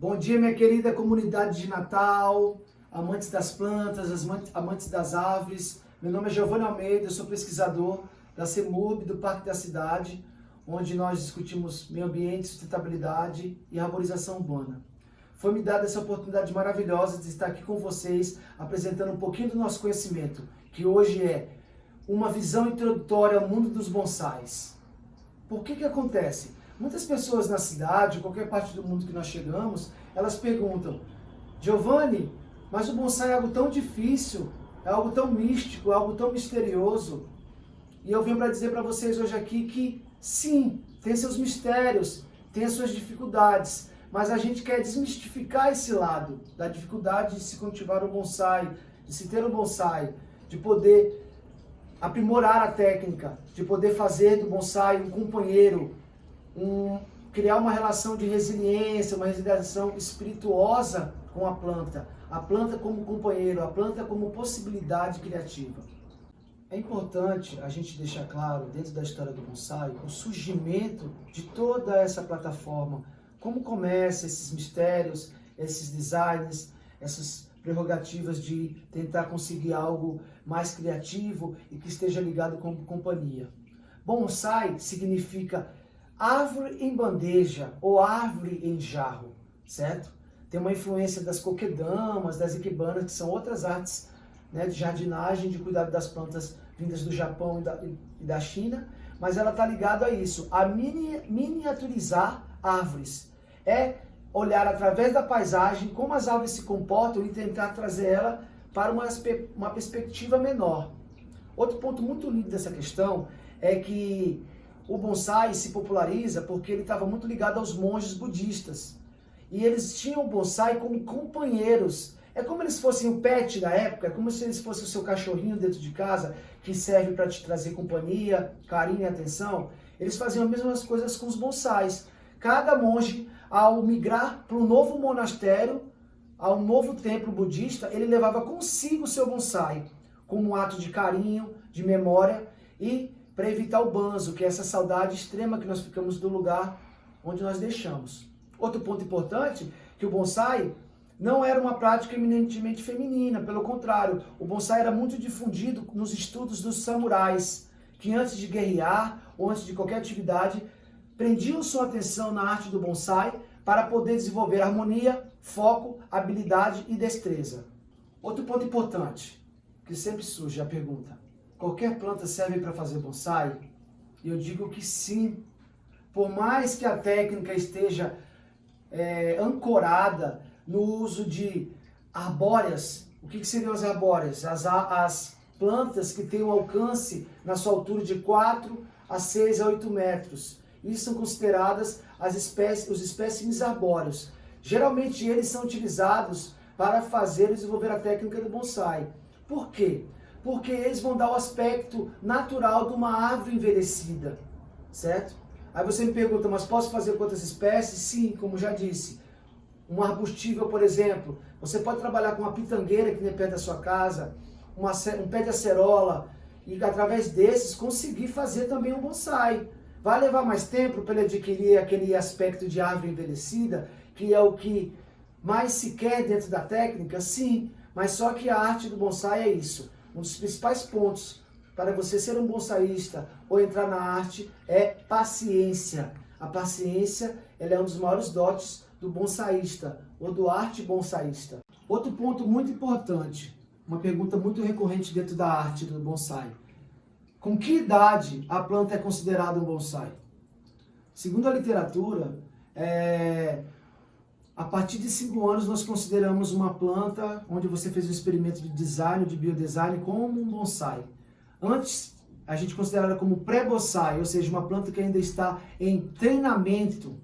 Bom dia, minha querida comunidade de Natal, amantes das plantas, amantes das árvores. Meu nome é Giovanni Almeida, eu sou pesquisador da CEMURB, do Parque da Cidade, onde nós discutimos meio ambiente, sustentabilidade e arborização urbana. Foi-me dada essa oportunidade maravilhosa de estar aqui com vocês, apresentando um pouquinho do nosso conhecimento, que hoje é uma visão introdutória ao mundo dos bonsais. Por que acontece? Muitas pessoas na cidade, em qualquer parte do mundo que nós chegamos, elas perguntam: Giovanni, mas o bonsai é algo tão difícil, é algo tão místico, é algo tão misterioso. E eu venho para dizer para vocês hoje aqui que sim, tem seus mistérios, tem as suas dificuldades, mas a gente quer desmistificar esse lado da dificuldade de se cultivar um bonsai, de se ter um bonsai, de poder aprimorar a técnica, de poder fazer do bonsai um companheiro, criar uma relação de resiliência, uma relação espirituosa com a planta como companheiro, a planta como possibilidade criativa. É importante a gente deixar claro, dentro da história do bonsai, o surgimento de toda essa plataforma, como começa esses mistérios, esses designs, essas prerrogativas de tentar conseguir algo mais criativo e que esteja ligado com companhia. Bonsai significa árvore em bandeja ou árvore em jarro, certo? Tem uma influência das coquedamas, das ikibanas, que são outras artes, né, de jardinagem, de cuidado das plantas vindas do Japão e da China, mas ela está ligada a isso, a miniaturizar árvores. É olhar através da paisagem como as árvores se comportam e tentar trazer ela para uma perspectiva menor. Outro ponto muito lindo dessa questão é que o bonsai se populariza porque ele estava muito ligado aos monges budistas. E eles tinham o bonsai como companheiros. É como eles fossem o pet da época, é como se eles fossem o seu cachorrinho dentro de casa, que serve para te trazer companhia, carinho e atenção. Eles faziam as mesmas coisas com os bonsais. Cada monge, ao migrar para um novo monastério, a um novo templo budista, ele levava consigo o seu bonsai, como um ato de carinho, de memória e para evitar o banzo, que é essa saudade extrema que nós ficamos do lugar onde nós deixamos. Outro ponto importante, que o bonsai não era uma prática eminentemente feminina, pelo contrário, o bonsai era muito difundido nos estudos dos samurais, que antes de guerrear ou antes de qualquer atividade, prendiam sua atenção na arte do bonsai para poder desenvolver harmonia, foco, habilidade e destreza. Outro ponto importante, que sempre surge a pergunta: qualquer planta serve para fazer bonsai? E eu digo que sim. Por mais que a técnica esteja ancorada no uso de arbóreas. O que seriam as arbóreas? As plantas que têm um alcance na sua altura de 4 a 6 a 8 metros. Isso são consideradas os espécimes arbóreos. Geralmente eles são utilizados para fazer e desenvolver a técnica do bonsai. Por quê? Porque eles vão dar o aspecto natural de uma árvore envelhecida, certo? Aí você me pergunta, mas posso fazer com outras espécies? Sim, como já disse. Um arbustível, por exemplo, você pode trabalhar com uma pitangueira que nem perto da sua casa, um pé de acerola, e através desses conseguir fazer também um bonsai. Vai levar mais tempo para ele adquirir aquele aspecto de árvore envelhecida, que é o que mais se quer dentro da técnica? Sim, mas só que a arte do bonsai é isso. Um dos principais pontos para você ser um bonsaísta ou entrar na arte é paciência. A paciência, ela é um dos maiores dotes do bonsaísta ou do arte bonsaísta. Outro ponto muito importante, uma pergunta muito recorrente dentro da arte do bonsai: com que idade a planta é considerada um bonsai? Segundo a literatura, a partir de 5 anos nós consideramos uma planta onde você fez um experimento de design, de biodesign, como um bonsai. Antes, a gente considera como pré-bonsai, ou seja, uma planta que ainda está em treinamento.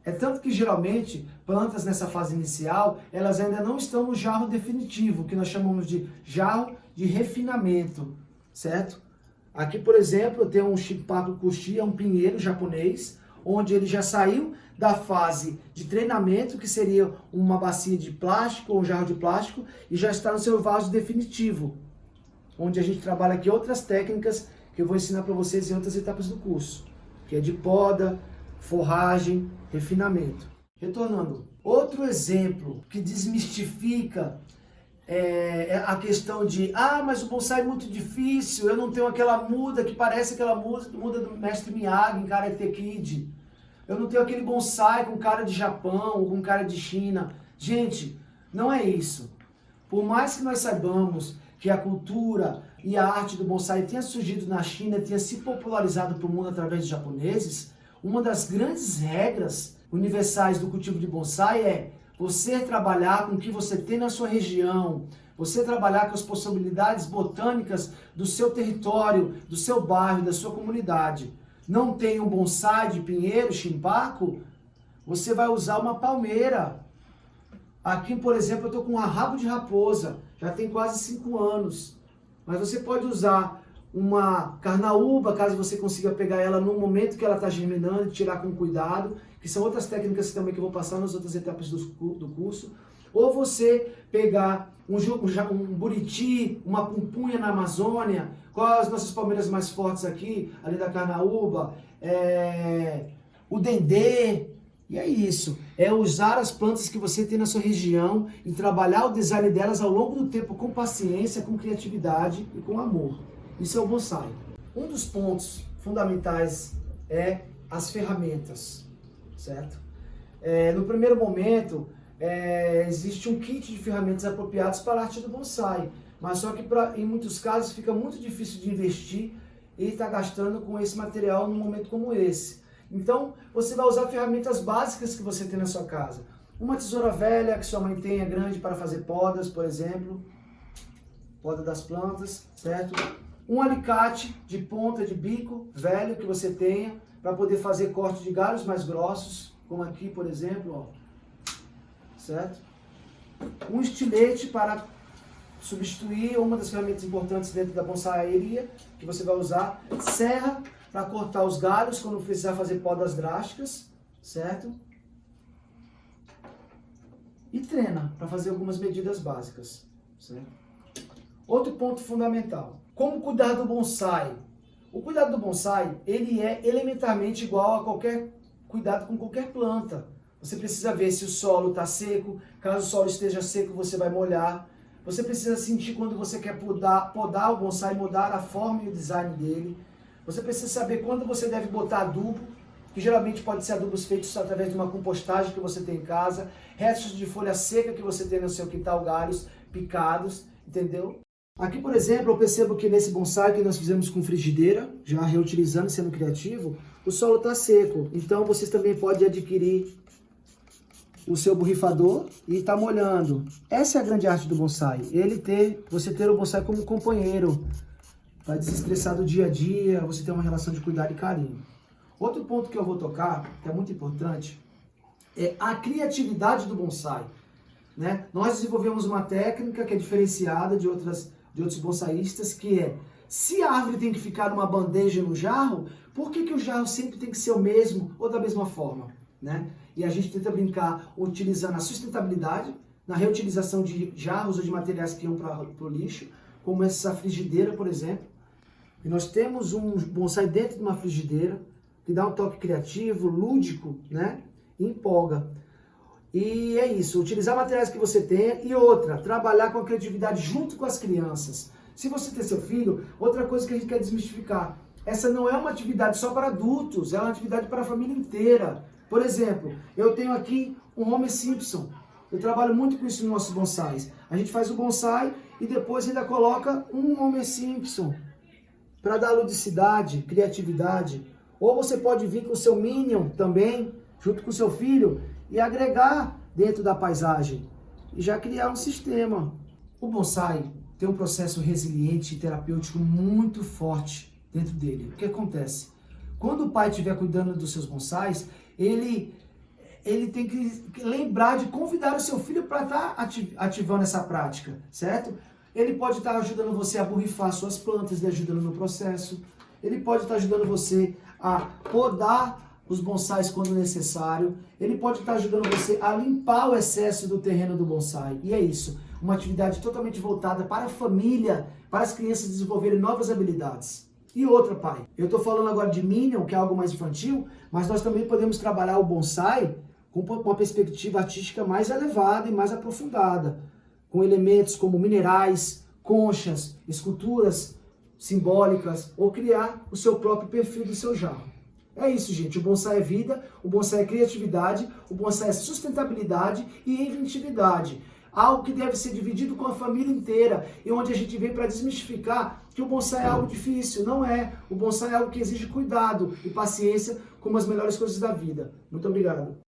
É tanto que, geralmente, plantas nessa fase inicial, elas ainda não estão no jarro definitivo, que nós chamamos de jarro de refinamento, certo? Aqui, por exemplo, eu tenho um Shipaku Kushi, um pinheiro japonês, onde ele já saiu da fase de treinamento, que seria uma bacia de plástico ou um jarro de plástico, e já está no seu vaso definitivo, onde a gente trabalha aqui outras técnicas que eu vou ensinar para vocês em outras etapas do curso, que é de poda, forragem, refinamento. Retornando, outro exemplo que desmistifica a questão de, mas o bonsai é muito difícil, eu não tenho aquela muda que parece aquela muda do mestre Miyagi em Karate Kid. Eu não tenho aquele bonsai com cara de Japão, com cara de China. Gente, não é isso. Por mais que nós saibamos que a cultura e a arte do bonsai tenha surgido na China, tenha se popularizado para o mundo através de japoneses, uma das grandes regras universais do cultivo de bonsai é você trabalhar com o que você tem na sua região, você trabalhar com as possibilidades botânicas do seu território, do seu bairro, da sua comunidade. Não tem um bonsai de pinheiro, chimpaco, você vai usar uma palmeira. Aqui, por exemplo, eu estou com um rabo de raposa, já tem quase 5 anos. Mas você pode usar uma carnaúba, caso você consiga pegar ela no momento que ela está germinando e tirar com cuidado, que são outras técnicas também que eu vou passar nas outras etapas do curso. Ou você pegar um buriti, uma pupunha na Amazônia, quais as nossas palmeiras mais fortes aqui, além da carnaúba, o dendê. E é isso, é usar as plantas que você tem na sua região e trabalhar o design delas ao longo do tempo com paciência, com criatividade e com amor. Isso é o bonsai. Um dos pontos fundamentais é as ferramentas, certo? No primeiro momento, existe um kit de ferramentas apropriadas para a arte do bonsai, mas só que em muitos casos fica muito difícil de investir e estar gastando com esse material num momento como esse. Então, você vai usar ferramentas básicas que você tem na sua casa. Uma tesoura velha que sua mãe tenha, grande, para fazer podas, por exemplo. Poda das plantas, certo? Um alicate de ponta, de bico, velho, que você tenha, para poder fazer corte de galhos mais grossos, como aqui, por exemplo, ó. Certo? Um estilete para substituir uma das ferramentas importantes dentro da bonsaiaria, que você vai usar. Serra, para cortar os galhos quando precisar fazer podas drásticas, certo? E trena, para fazer algumas medidas básicas, certo? Outro ponto fundamental, como cuidar do bonsai? O cuidado do bonsai, ele é elementarmente igual a qualquer cuidado com qualquer planta. Você precisa ver se o solo está seco, caso o solo esteja seco você vai molhar. Você precisa sentir quando você quer podar o bonsai, mudar a forma e o design dele. Você precisa saber quando você deve botar adubo, que geralmente pode ser adubos feitos através de uma compostagem que você tem em casa, restos de folha seca que você tem no seu quintal, galhos picados, entendeu? Aqui, por exemplo, eu percebo que nesse bonsai que nós fizemos com frigideira, já reutilizando, sendo criativo, o solo está seco. Então, vocês também podem adquirir o seu borrifador e está molhando. Essa é a grande arte do bonsai. Você ter o bonsai como companheiro, para desestressar do dia a dia, você ter uma relação de cuidado e carinho. Outro ponto que eu vou tocar, que é muito importante, é a criatividade do bonsai. Né? Nós desenvolvemos uma técnica que é diferenciada de outros bonsaístas, que é, se a árvore tem que ficar numa bandeja no jarro, por que o jarro sempre tem que ser o mesmo ou da mesma forma? Né? E a gente tenta brincar utilizando a sustentabilidade, na reutilização de jarros ou de materiais que iam para o lixo, como essa frigideira, por exemplo. E nós temos um bonsai dentro de uma frigideira, que dá um toque criativo, lúdico, né? E empolga. E é isso, utilizar materiais que você tenha. E outra, trabalhar com a criatividade junto com as crianças. Se você tem seu filho, outra coisa que a gente quer desmistificar. Essa não é uma atividade só para adultos, é uma atividade para a família inteira. Por exemplo, eu tenho aqui um Homer Simpson. Eu trabalho muito com isso nos nossos bonsais. A gente faz o bonsai e depois ainda coloca um Homer Simpson para dar ludicidade, criatividade. Ou você pode vir com o seu Minion também, junto com o seu filho, e agregar dentro da paisagem. E já criar um sistema. O bonsai tem um processo resiliente e terapêutico muito forte dentro dele. O que acontece? Quando o pai estiver cuidando dos seus bonsais, ele tem que lembrar de convidar o seu filho para estar ativando essa prática, certo? Ele pode estar ajudando você a borrifar suas plantas, lhe ajudando no processo. Ele pode estar ajudando você a podar os bonsais quando necessário. Ele pode estar ajudando você a limpar o excesso do terreno do bonsai. E é isso, uma atividade totalmente voltada para a família, para as crianças desenvolverem novas habilidades. E outra, pai, eu estou falando agora de Minion, que é algo mais infantil, mas nós também podemos trabalhar o bonsai com uma perspectiva artística mais elevada e mais aprofundada, com elementos como minerais, conchas, esculturas simbólicas, ou criar o seu próprio perfil do seu jarro. É isso, gente. O bonsai é vida, o bonsai é criatividade, o bonsai é sustentabilidade e inventividade. Algo que deve ser dividido com a família inteira e onde a gente vem para desmistificar que o bonsai é algo difícil. Não é. O bonsai é algo que exige cuidado e paciência como as melhores coisas da vida. Muito obrigado.